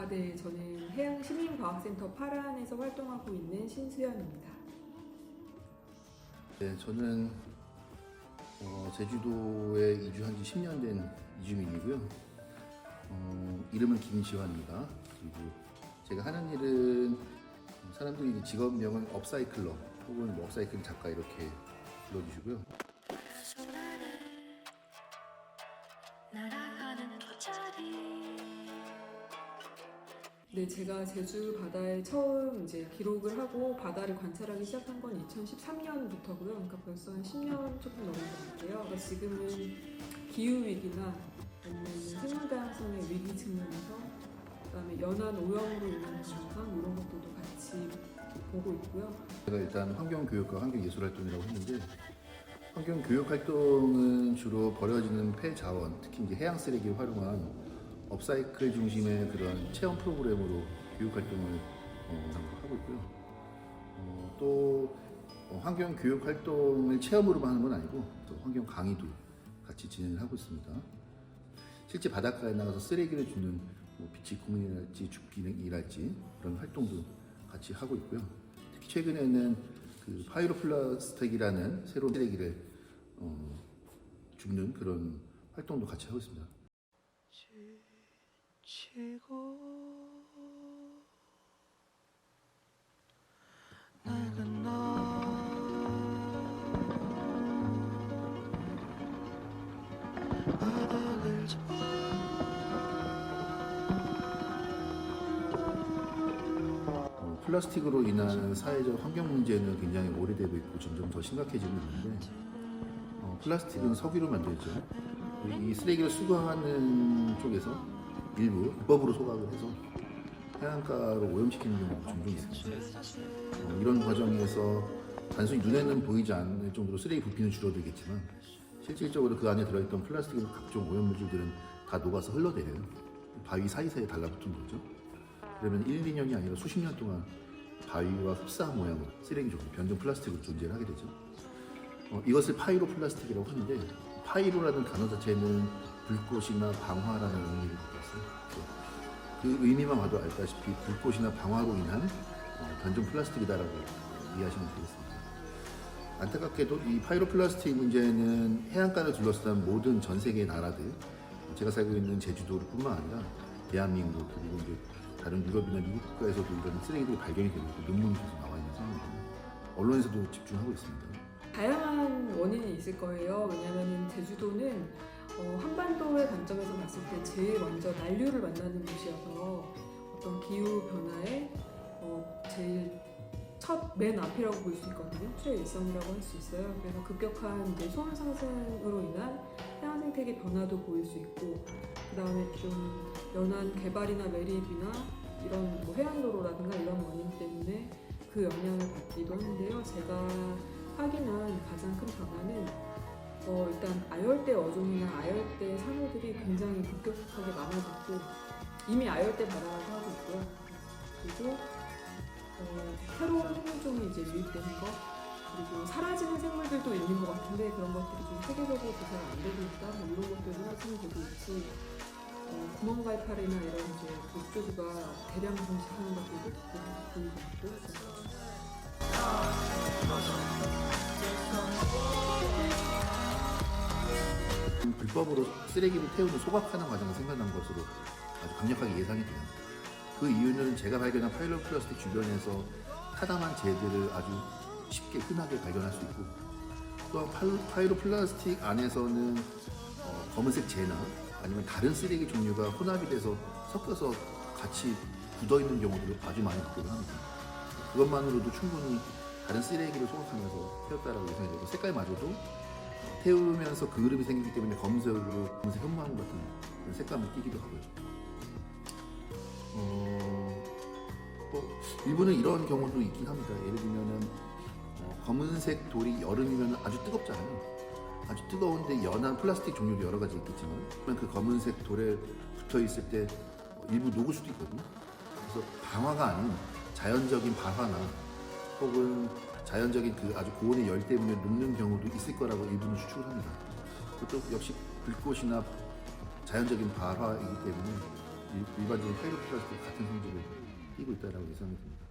네, 저는 해양시민과학센터 파란에서 활동하고 있는 신수연입니다. 네, 저는 제주도에 이주한 지 10년 된 이주민이고요. 이름은 김지환입니다. 그리고 제가 하는 일은 사람들이 직업명은 업사이클러 혹은 업사이클 작가 이렇게 불러주시고요. 네, 제가 제주 바다에 처음 기록을 하고 바다를 관찰하기 시작한 건 2013년부터고요. 그러니까 벌써 한 10년 조금 넘은 것 같아요. 그러니까 지금은 기후 위기나 아니면 생물 다양성의 위기 측면에서 그다음에 연안 오염으로 인한 현상 이런 것들도 같이 보고 있고요. 제가 일단 환경교육과 환경예술활동이라고 했는데 환경교육활동은 주로 버려지는 폐자원, 특히 이제 해양 쓰레기를 활용한 업사이클 중심의 그런 체험 프로그램으로 교육활동을 하고 있고요. 또 환경 교육 활동을 체험으로만 하는 건 아니고 또 환경 강의도 같이 진행을 하고 있습니다. 실제 바닷가에 나가서 쓰레기를 줍는 비치코민이랄지 죽기이랄지 그런 활동도 같이 하고 있고요. 특히 최근에는 그 파이로플라스틱이라는 새로운 쓰레기를 줍는 그런 활동도 같이 하고 있습니다. 지치고 낡은 바닥을 잡아 플라스틱으로 인한 사회적 환경 문제는 굉장히 오래되고 있고 점점 더 심각해지고 있는데 플라스틱은 석유로 만들죠. 이 쓰레기를 수거하는 쪽에서 일부 불법으로 소각을 해서 해안가로 오염시키는 경우가 종종 있습니다. 이런 과정에서 단순히 눈에는 보이지 않을 정도로 쓰레기 부피는 줄어들겠지만 실질적으로 그 안에 들어있던 플라스틱 각종 오염물질들은 다 녹아서 흘러내려요. 바위 사이사이에 달라붙은 거죠. 그러면 1, 2년이 아니라 수십 년 동안 바위와 흡사한 모양으로 쓰레기 종류, 변종 플라스틱으로 존재를 하게 되죠. 이것을 파이로 플라스틱이라고 하는데 파이로라는 단어 자체는 불꽃이나 방화라는 의미를 갖고 있어요. 그 의미만 봐도 알다시피 불꽃이나 방화로 인한 변종 플라스틱이다라고 이해하시면 되겠습니다. 안타깝게도 이 파이로 플라스틱 문제는 해안가를 둘러싼 모든 전 세계 나라들, 제가 살고 있는 제주도를 뿐만 아니라 대한민국 그리고 이제 다른 유럽이나 미국 국가에서도 이런 쓰레기들이 발견이 되고 있고 논문이 계속 나와 있는 상황입니다. 언론에서도 집중하고 있습니다. 다양한 원인이 있을 거예요. 왜냐하면 제주도는 한반도의 관점에서 봤을 때 제일 먼저 난류를 만나는 곳이어서 어떤 기후 변화의 제일 맨 앞이라고 볼 수 있거든요. 최일선이라고 할 수 있어요. 그래서 급격한 수온 상승으로 인한 해양 생태계 변화도 보일 수 있고, 그 다음에 좀 연안 개발이나 매립이나 이런 해안도로라든가 이런 원인 때문에 그 영향을 받기도 하는데요. 제가 확인한 가장 큰 변화는 일단 아열대 어종이나 아열대 상어들이 굉장히 급격하게 많아졌고 이미 아열대 바다라고 하고 있고요. 그리고 새로운 생물종이 유입되는 것, 그리고 사라지는 생물들도 있는 것 같은데 그런 것들이 좀 세계적으로 조사가 안 되고 있다, 이런 것들을 확인이 되고 있지. 구멍갈파리나 이런 목조류가 대량 증식하는 것들도 보이고 있고. 불법으로 쓰레기를 태우는 소각하는 과정을 생각한 것으로 아주 강력하게 예상이 돼요. 그 이유는 제가 발견한 파이로 플라스틱 주변에서 타당한 재들을 아주 쉽게 흔하게 발견할 수 있고, 또한 파이로 플라스틱 안에서는 검은색 재나 아니면 다른 쓰레기 종류가 혼합이 돼서 섞여서 같이 굳어있는 경우도 아주 많이 발견을 합니다. 그것만으로도 충분히 다른 쓰레기를 소각하면서 태웠다라고 예상이 되고, 색깔마저도 태우면서 그을음이 생기기 때문에 검은색 현무암 같은 색감을 띠기도 하고요. 또 일부는 이런 경우도 있긴 합니다. 예를 들면은 검은색 돌이 여름이면 아주 뜨겁잖아요. 아주 뜨거운데 연한 플라스틱 종류도 여러 가지 있겠지만 그 검은색 돌에 붙어 있을 때 일부 녹을 수도 있거든요. 그래서 방화가 아닌 자연적인 발화나 혹은 자연적인 그 아주 고온의 열 때문에 녹는 경우도 있을 거라고 일부는 추측을 합니다. 그것도 역시 불꽃이나 자연적인 발화이기 때문에 일반적인 파이로 플라스틱 같은 성질을 띠고 있다라고 예상이 됩니다.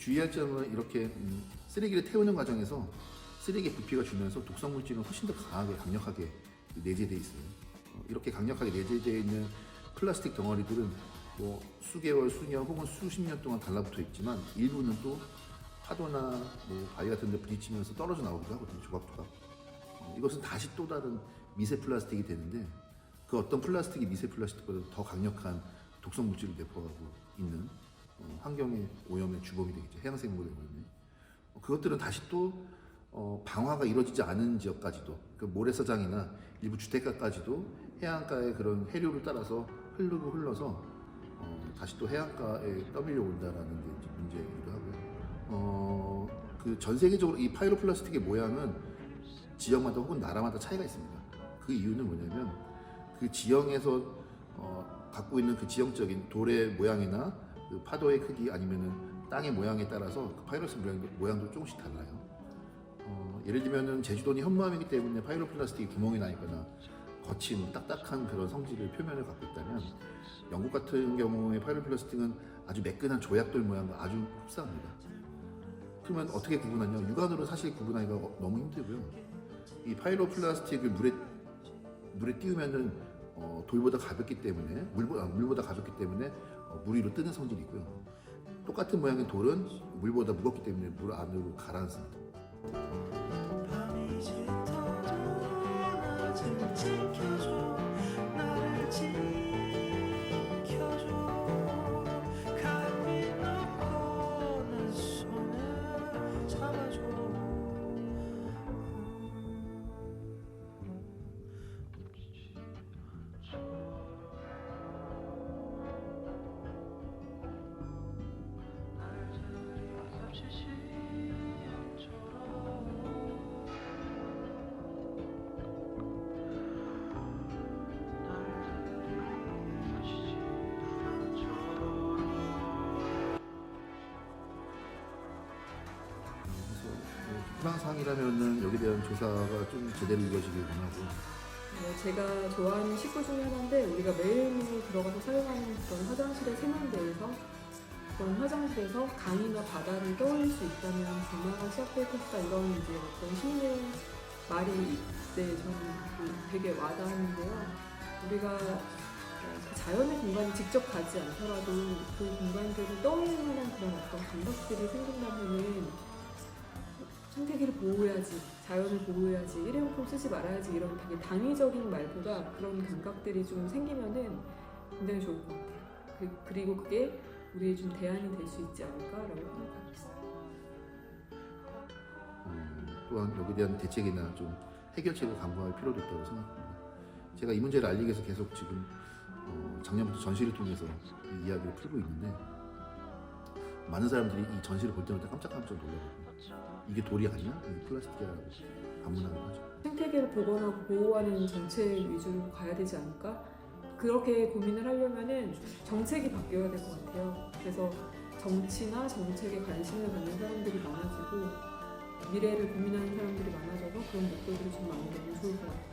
주의할 점은 이렇게 쓰레기를 태우는 과정에서 쓰레기 부피가 줄면서 독성 물질은 훨씬 더 강하게 강력하게 내재되어 있어요. 이렇게 강력하게 내재되어 있는 플라스틱 덩어리들은 뭐 수개월, 수년 혹은 수십 년 동안 달라붙어 있지만 일부는 또 파도나 뭐 바위 같은 데 부딪히면서 떨어져 나오기도 하거든요. 조각조각. 이것은 다시 또 다른 미세 플라스틱이 되는데 그 어떤 플라스틱이 미세 플라스틱보다 더 강력한 독성 물질을 내포하고 있는 환경의 오염의 주범이 되겠죠. 해양생물의 오염이. 그것들은 다시 또 방화가 이루어지지 않은 지역까지도, 그 모래사장이나 일부 주택가까지도 해안가의 그런 해류를 따라서 흘러서 다시 또 해안가에 떠밀려 온다라는 게 이제 문제이기도 하고요. 그 전 세계적으로 이 파이로 플라스틱의 모양은 지역마다 혹은 나라마다 차이가 있습니다. 그 이유는 뭐냐면 그 지형에서 갖고 있는 그 지형적인 돌의 모양이나 그 파도의 크기 아니면은 땅의 모양에 따라서 그 파이로스 모양도 조금씩 달라요. 예를 들면은 제주도는 현무암이기 때문에 파이로 플라스틱이 구멍이 나 있거나 거친 딱딱한 그런 성질을 표면을 갖고 있다면 영국 같은 경우에 파이로 플라스틱은 아주 매끈한 조약돌 모양과 아주 흡사합니다. 그러면 어떻게 구분하냐? 육안으로 사실 구분하기가 너무 힘들고요. 이 파이로 플라스틱을 물에 띄우면은 돌보다 가볍기 때문에 물보다 가볍기 때문에 물 위로 뜨는 성질이 있고요. 똑같은 모양의 돌은 물보다 무겁기 때문에 물 안으로 가라앉습니다. 밤이 짙어도 나를 지켜줘 나를 지켜줘 감히 놓고 내 손을 잡아줘 희망사항이라면은 여기에 대한 조사가 좀 제대로 이루어지길 원하고 제가 좋아하는 식구 중에 하나인데 우리가 매일매일 들어가서 사용하는 그런 화장실의 세면대에서 그런 화장실에서 강이나 바다를 떠올릴 수 있다면 변화가 시작될 것이다 이런 이제 어떤 시민의 말이 저는 되게 와닿았는데요. 우리가 그 자연의 공간에 직접 가지 않더라도 그 공간들을 떠올릴 만한 그런 어떤 감각들이 생긴다면은 생태계를 보호해야지, 자연을 보호해야지, 일회용품 쓰지 말아야지 이런 되게 당위적인 말보다 그런 감각들이 좀 생기면은 굉장히 좋을 것 같아요. 그리고 그게 우리의 좀 대안이 될 수 있지 않을까라고 생각하고 있어요. 또한 여기에 대한 대책이나 좀 해결책을 강구할 필요도 있다고 생각합니다. 제가 이 문제를 알리기 위해서 계속 지금 작년부터 전시를 통해서 이 이야기를 풀고 있는데 많은 사람들이 이 전시를 볼 때마다 깜짝깜짝 놀라거든요. 이게 돌이 아니야? 이게 플라스틱이라고 반문하는 거죠. 생태계를 복원하고 보호하는 정책 위주로 가야 되지 않을까? 그렇게 고민을 하려면은 정책이 바뀌어야 될 것 같아요. 그래서 정치나 정책에 관심을 갖는 사람들이 많아지고 미래를 고민하는 사람들이 많아져서 그런 목표들이 좀 많이 되면 좋을 것 같아요.